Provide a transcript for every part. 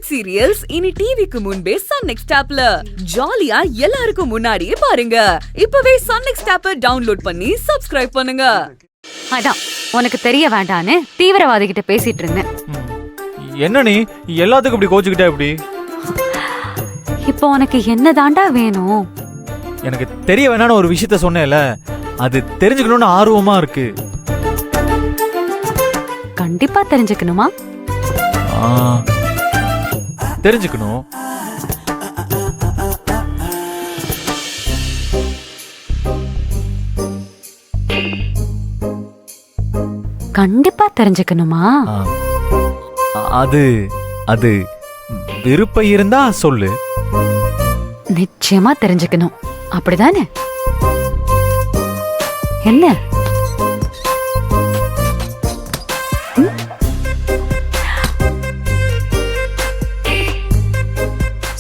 Hit serials இனி டிவிக்கு முன்பே சன் நெக்ஸ்ட் ஆப்ல ஜாலியா எல்லாருக்கும் முன்னாடியே பாருங்க. இப்பவே சன் நெக்ஸ்ட் ஆப்பை டவுன்லோட் பண்ணி சப்ஸ்கிரைப் பண்ணுங்க. அதான் உனக்கு தெரிய வேண்டான்னு தீவிரவாதி கிட்ட பேசிட்டு இருந்தேன். என்ன நீ எல்லாத்துக்கும் இப்படி கோச்சுக்கிட்டே இப்படி? இப்போ உனக்கு என்ன தாண்டா வேணும்? எனக்கு தெரிய வேணான்னு ஒரு விஷயத்த சொன்னேல, அது தெரிஞ்சுக்கணும்னு ஆர்வமா இருக்கு. கண்டிப்பா தெரிஞ்சுக்கணுமா? தெரிஞ்சுக்கணும். கண்டிப்பா தெரிஞ்சுக்கணுமா? அது அது விருப்பம் இருந்தா சொல்லு. நிச்சயமா தெரிஞ்சுக்கணும், அப்படிதானே? என்ன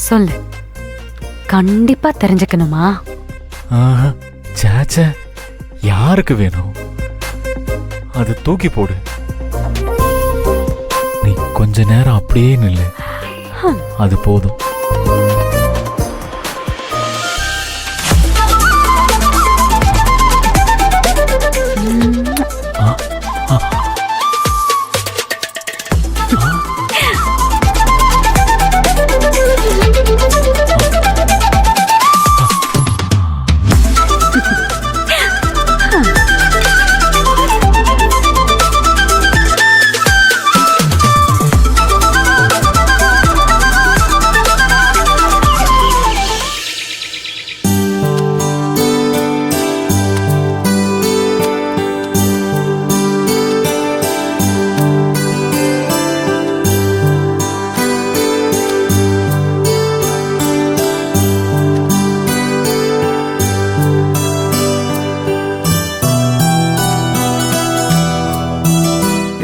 சொல்லு, கண்டிப்பா தெரிஞ்சுக்கணுமா? சேச்சே, யாருக்கு வேணும்? அது தூக்கி போடு. நீ கொஞ்ச நேரம் அப்படியே நில்லு, அது போதும்.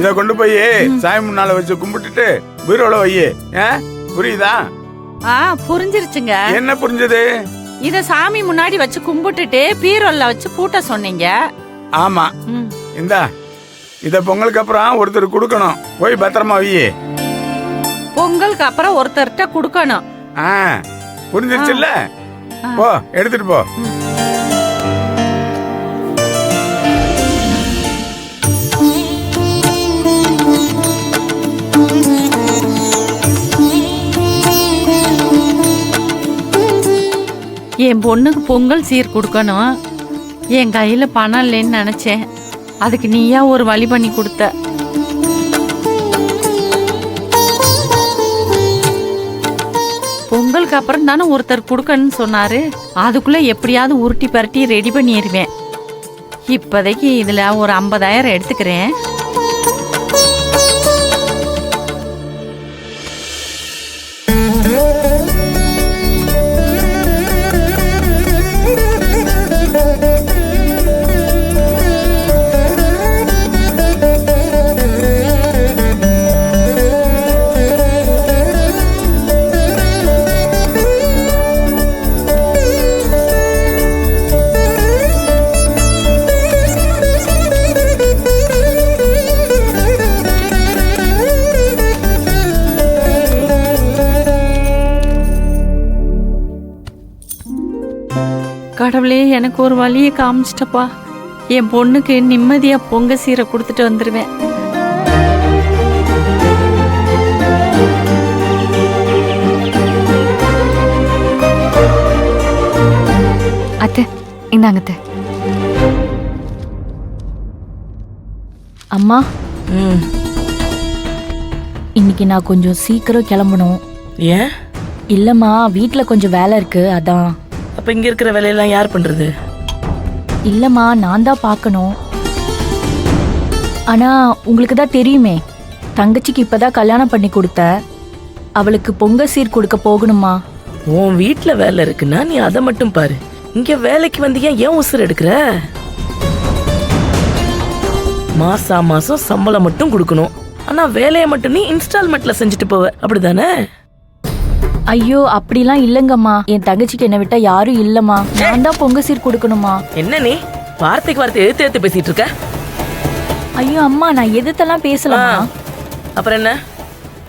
இத கொண்டு போய் சாமி முன்னால வச்சு கும்பிட்டுட்டு பீரோல வையே. புரியுதா? புரிஞ்சிருச்சுங்க. என்ன புரிஞ்சது? இத சாமி முன்னாடி வச்சு கும்பிட்டுட்டு பீரோல வச்சு பூட்ட சொன்னீங்க. ஆமா. இந்தா, இத பொங்கலுக்கு அப்புறம் ஒருத்தர் கொடுக்கணும். போய் பத்திரமா வையே. பொங்கலுக்கு அப்புறம் ஒருத்தர்கிட்ட கொடுக்கணும். புரிஞ்சிருச்சுல்ல? போ, எடுத்துட்டு போ. என் பொண்ணுக்கு பொங்கல் சீர் கொடுக்கணும். என் கையில பணம் இல்லைன்னு நினைச்சேன். அதுக்கு நீயா ஒரு வழி பண்ணி கொடுத்த. பொங்கலுக்கு அப்புறம் தானே ஒருத்தர் கொடுக்கணும்னு சொன்னாரு. அதுக்குள்ள எப்படியாவது உருட்டி பரட்டி ரெடி பண்ணிடுவேன். இப்போதைக்கு இதுல ஒரு 50,000 எடுத்துக்கிறேன். கடவுளே, எனக்கு ஒரு வழியை காமிச்சிட்டப்பா. என் பொண்ணுக்கு நிம்மதியா பொங்க சீரை கொடுத்துட்டு வந்துருவேன். அத்தை, இந்தாங்க அத்தை. அம்மா, இன்னைக்கு நான் கொஞ்சம் சீக்கிரம் கிளம்பணும். ஏன்? இல்லம்மா, வீட்டுல கொஞ்சம் வேலை இருக்கு, அதான். அப்ப இங்க இருக்கிற வேலையெல்லாம் யார் பண்றது? இல்லம்மா, நான் தான் பார்க்கணும். ஆனா உங்களுக்கு தான் தெரியுமே, தங்கச்சிக்கு இப்பதான் கல்யாணம் பண்ணி கொடுத்த. அவளுக்கு பொங்க சீர் கொடுக்க போகணுமா. உன் வீட்டுல வேலை இருக்குன்னா நீ அதை மட்டும் பாரு. இங்க வேலைக்கு வந்து ஏன் உசுர் எடுக்கிற? மாசம் சம்பளம் மட்டும் கொடுக்கணும். ஆனா வேலையை மட்டும் நீ இன்ஸ்டால்மெண்ட்ல செஞ்சுட்டு போவ, அப்படிதானே? ஐயோ, அப்படிலாம் இல்லங்கம்மா. என் தங்கச்சிக்கு என்ன விட்டா யாரும் இல்லம்மா. நான் தான் பொங்க சீர் கொடுக்கணுமா. என்ன நீ வார்த்தைக்கு வார்த்தை எடுத்து எடுத்து பேசிட்டு இருக்க? ஐயோ அம்மா, நான் எதிர்த்தெல்லாம் பேசலாமா. அப்புறம் என்ன?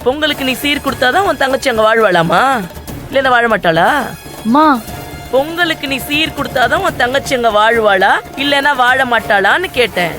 பொங்கலுக்கு நீ சீர் கொடுத்தாதான் உன் தங்கச்சி அங்க வாழ்வாளாமா இல்லைன்னா வாழ மாட்டாளா? மா பொங்கலுக்கு நீ சீர் கொடுத்தாதான் உன் தங்கச்சி அங்க வாழ்வாளா இல்லைன்னா வாழ மாட்டாளான்னு கேட்டேன்.